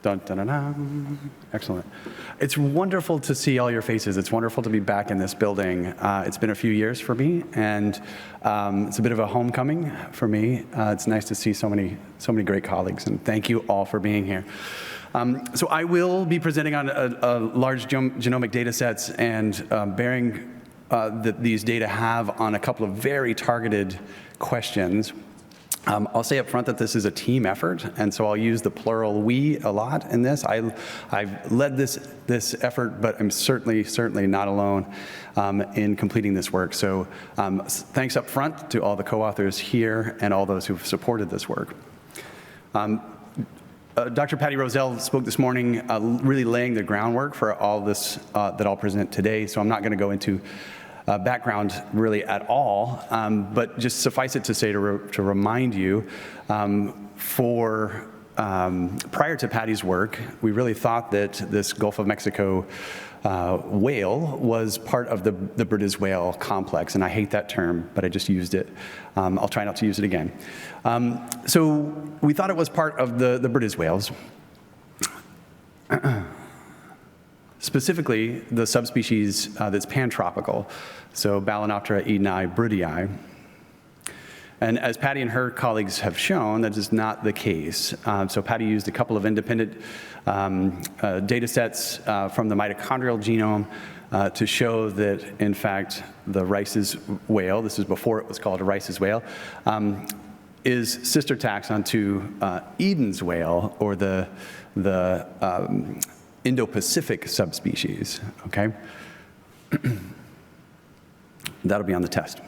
Dun, dun, dun, dun. Excellent. It's wonderful to see all your faces. It's wonderful to be back in this building. It's been a few years for me, and it's a bit of a homecoming for me. It's nice to see so many great colleagues, and thank you all for being here. So I will be presenting on a large genomic data sets and bearing that these data have on a couple of very targeted questions. I'll say up front that this is a team effort, and so I'll use the plural we a lot in this. I've led this effort, but I'm certainly not alone in completing this work. So thanks up front to all the co-authors here and all those who've supported this work. Dr. Patty Rozelle spoke this morning, really laying the groundwork for all this that I'll present today, so I'm not going to go into background really at all, but just suffice it to say to remind you, prior to Patty's work, we really thought that this Gulf of Mexico whale was part of the Bryde's whale complex, and I hate that term, but I just used it. I'll try not to use it again. So we thought it was part of the Bryde's whales. Specifically, the subspecies that's pantropical, so Balanoptera edeni brydei. And as Patty and her colleagues have shown, that is not the case. So Patty used a couple of independent data sets from the mitochondrial genome to show that, in fact, the Rice's whale, this is before it was called a Rice's whale, is sister taxon to Eden's whale, or the Indo-Pacific subspecies, okay? That'll be on the test.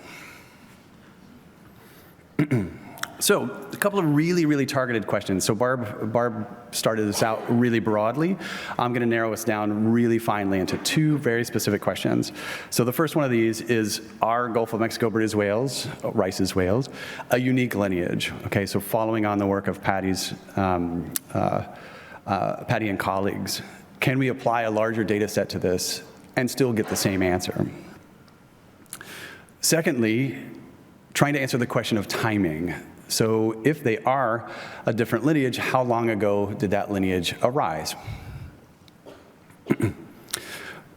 So a couple of really targeted questions. So Barb started this out really broadly. I'm going to narrow us down really finely into two very specific questions. So the first one of these is, are Gulf of Mexico Bryde's whales, Rice's whales, a unique lineage? Okay, so following on the work of Patty and colleagues, can we apply a larger data set to this and still get the same answer? Secondly, trying to answer the question of timing. So if they are a different lineage, how long ago did that lineage arise?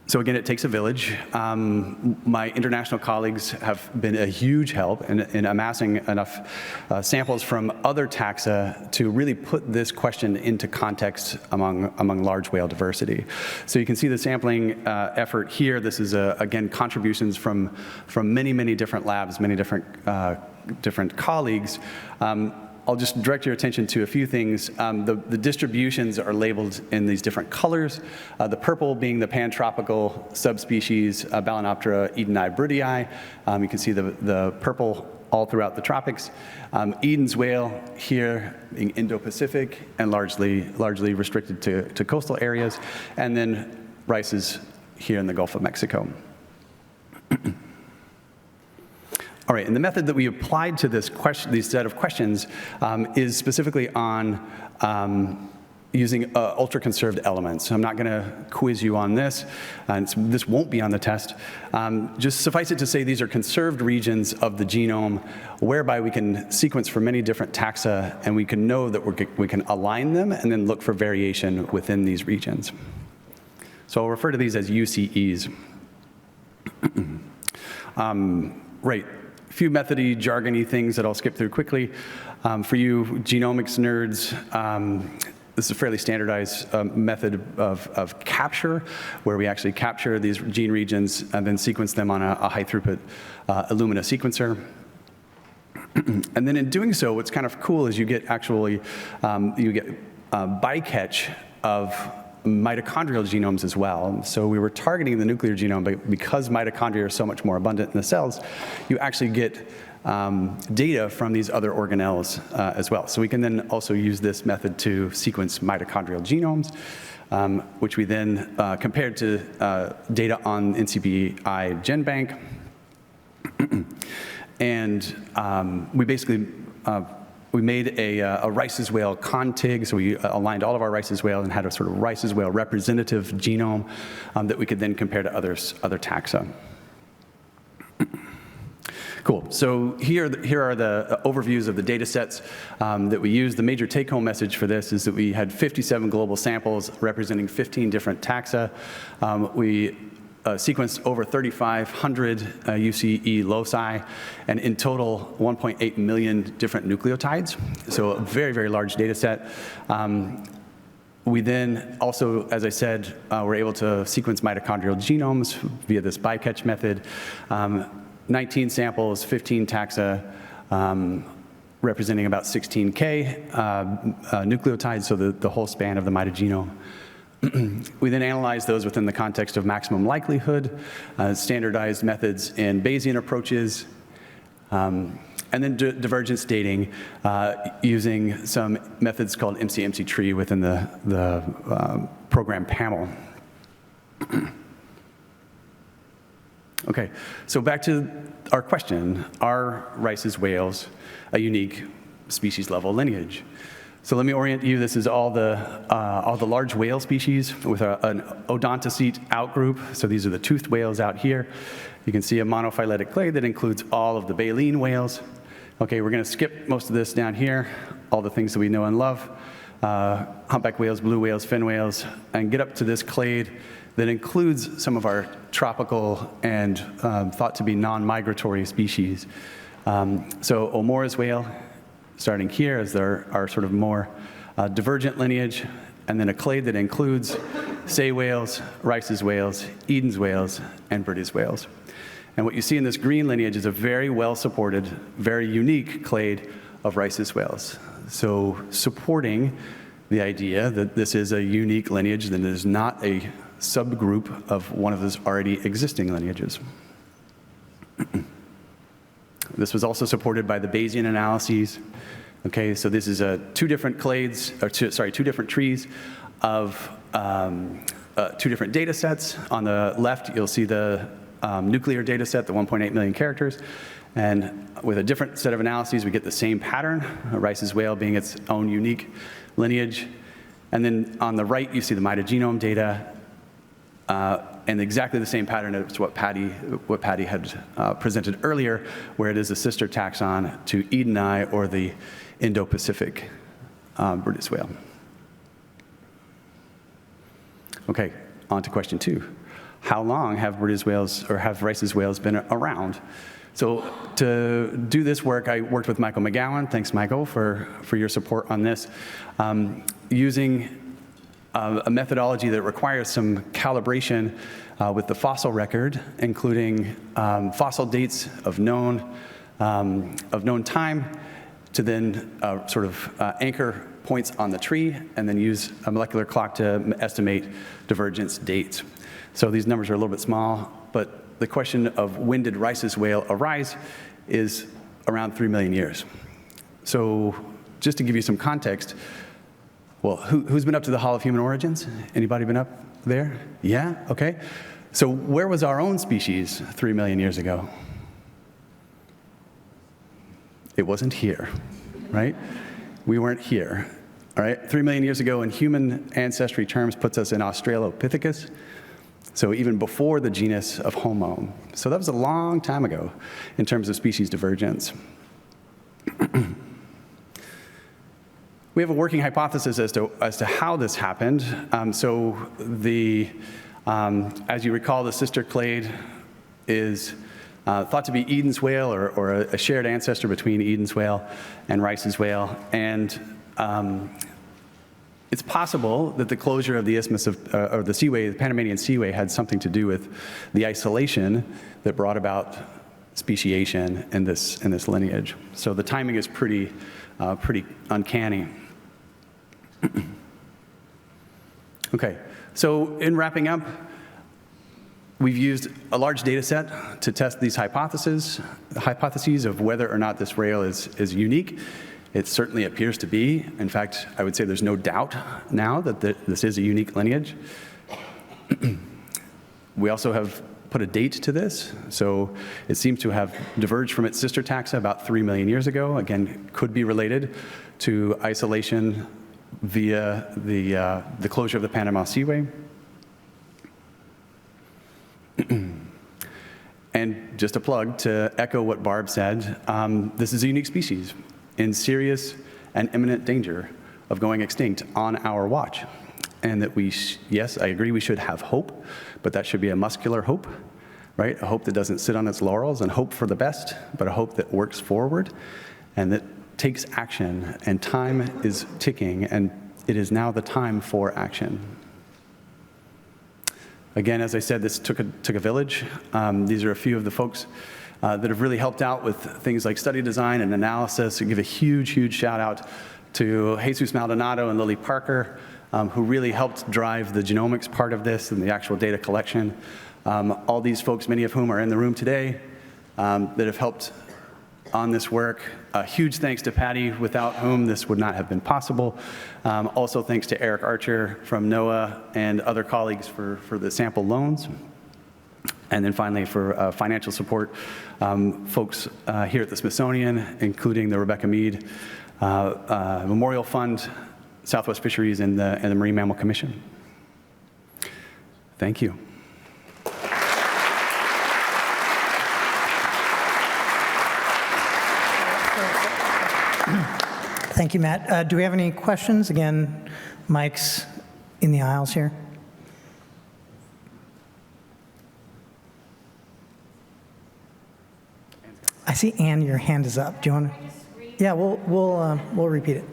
So again, it takes a village. My international colleagues have been a huge help in amassing enough samples from other taxa to really put this question into context among large whale diversity. So you can see the sampling effort here. This is, again, contributions from many different labs, many different colleagues. I'll just direct your attention to a few things. The distributions are labeled in these different colors. The purple being the pantropical subspecies Balanoptera edeni brydei. You can see the purple all throughout the tropics. Eden's whale here being Indo-Pacific and largely restricted to coastal areas. And then Rice's here in the Gulf of Mexico. All right, and the method that we applied to this set of questions is specifically on using ultra-conserved elements. I'm not going to quiz you on this, and this won't be on the test. Just suffice it to say these are conserved regions of the genome whereby we can sequence for many different taxa, and we can know that we can align them and then look for variation within these regions. So I'll refer to these as UCEs. Right. A few methody, jargony things that I'll skip through quickly. For you genomics nerds, this is a fairly standardized method of capture, where we actually capture these gene regions and then sequence them on a high throughput Illumina sequencer. And then in doing so, what's kind of cool is you get actually, bycatch of mitochondrial genomes as well. So we were targeting the nuclear genome, but because mitochondria are so much more abundant in the cells, you actually get data from these other organelles as well. So we can then also use this method to sequence mitochondrial genomes, which we then compared to data on NCBI GenBank. And we basically we made a Rice's whale contig, so we aligned all of our Rice's whale and had a sort of Rice's whale representative genome that we could then compare to other taxa. Cool. So here are the overviews of the data sets that we use. The major take-home message for this is that we had 57 global samples representing 15 different taxa. We sequenced over 3,500 UCE loci, and in total, 1.8 million different nucleotides. So a very, very large data set. We then also, as I said, were able to sequence mitochondrial genomes via this bycatch method. 19 samples, 15 taxa, representing about 16K nucleotides, so the whole span of the mitogenome. We then analyzed those within the context of maximum likelihood, standardized methods in Bayesian approaches, and then divergence dating using some methods called MC-MC tree within the program PAML. Okay, so back to our question, are Rice's whales a unique species-level lineage? So let me orient you. This is all the large whale species with an odontocete outgroup. So these are the toothed whales out here. You can see a monophyletic clade that includes all of the baleen whales. Okay, we're going to skip most of this down here, all the things that we know and love, humpback whales, blue whales, fin whales, and get up to this clade that includes some of our tropical and thought to be non-migratory species. So O'Mora's whale, starting here as our sort of more divergent lineage, and then a clade that includes Sei whales, Rice's whales, Eden's whales, and Britti's whales. And what you see in this green lineage is a very well-supported, very unique clade of Rice's whales. So supporting the idea that this is a unique lineage, that it is not a subgroup of one of those already existing lineages. This was also supported by the Bayesian analyses. Okay, so this is two different clades, or two different trees of two different data sets. On the left, you'll see the nuclear data set, the 1.8 million characters. And with a different set of analyses, we get the same pattern, Rice's whale being its own unique lineage. And then on the right, you see the mitogenome data, and exactly the same pattern as what Patty had presented earlier, where it is a sister taxon to Edeni, or the Indo-Pacific Britti's whale. Okay, on to question 2. How long have Britti's whales, or have Rice's whales, been around? So to do this work, I worked with Michael McGowan. Thanks, Michael, for your support on this, using a methodology that requires some calibration with the fossil record, including fossil dates of known time, to then sort of anchor points on the tree, and then use a molecular clock to estimate divergence dates. So these numbers are a little bit small, but the question of when did Rice's whale arise is around 3 million years. So just to give you some context, well, who's been up to the Hall of Human Origins? Anybody been up there? Yeah, okay. So where was our own species 3 million years ago? It wasn't here, right? We weren't here, all right? 3 million years ago in human ancestry terms puts us in Australopithecus, so even before the genus of Homo. So that was a long time ago in terms of species divergence. We have a working hypothesis as to how this happened. As you recall, the sister clade is thought to be Eden's whale, or a shared ancestor between Eden's whale and Rice's whale. And it's possible that the closure of the isthmus or the seaway, the Panamanian seaway, had something to do with the isolation that brought about speciation in this lineage. So the timing is pretty uncanny. Okay, so in wrapping up, we've used a large data set to test these hypotheses of whether or not this whale is unique. It certainly appears to be. In fact, I would say there's no doubt now that this is a unique lineage. We also have put a date to this. So it seems to have diverged from its sister taxa about 3 million years ago. Again, could be related to isolation via the closure of the Panama Seaway. And just a plug to echo what Barb said, this is a unique species in serious and imminent danger of going extinct on our watch. And that yes, I agree we should have hope, but that should be a muscular hope, right? A hope that doesn't sit on its laurels and hope for the best, but a hope that works forward and that takes action. And time is ticking, and it is now the time for action. Again, as I said, this took a village. These are a few of the folks that have really helped out with things like study design and analysis. I give a huge, huge shout out to Jesus Maldonado and Lily Parker, who really helped drive the genomics part of this and the actual data collection. All these folks, many of whom are in the room today, that have helped on this work. A huge thanks to Patty, without whom this would not have been possible. Also thanks to Eric Archer from NOAA and other colleagues for the sample loans. And then finally for financial support, folks here at the Smithsonian, including the Rebecca Mead Memorial Fund, Southwest Fisheries, and the Marine Mammal Commission. Thank you. Thank you, Matt. Do we have any questions? Again, mics in the aisles here. I see Anne, your hand is up. Do you want to? Yeah, we'll repeat it.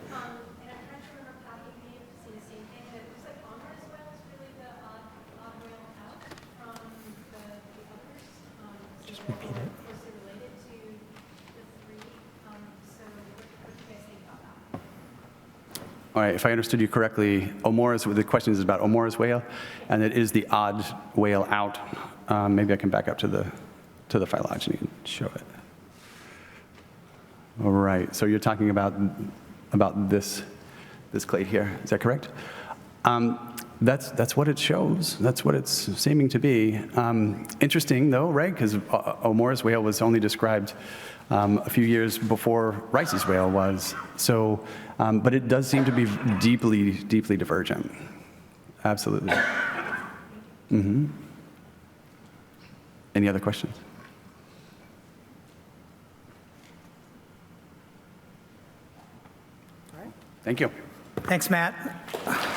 Just repeat it. All right, if I understood you correctly, the question is about Omora's whale, and it is the odd whale out. Maybe I can back up to the phylogeny and show it. All right, so you're talking about this clade here. Is that correct? That's what it shows. That's what it's seeming to be. Interesting, though, right? Because Omora's whale was only described a few years before Rice's whale was. So, but it does seem to be deeply, deeply divergent. Absolutely. Mm-hmm. Any other questions? All right. Thank you. Thanks, Matt.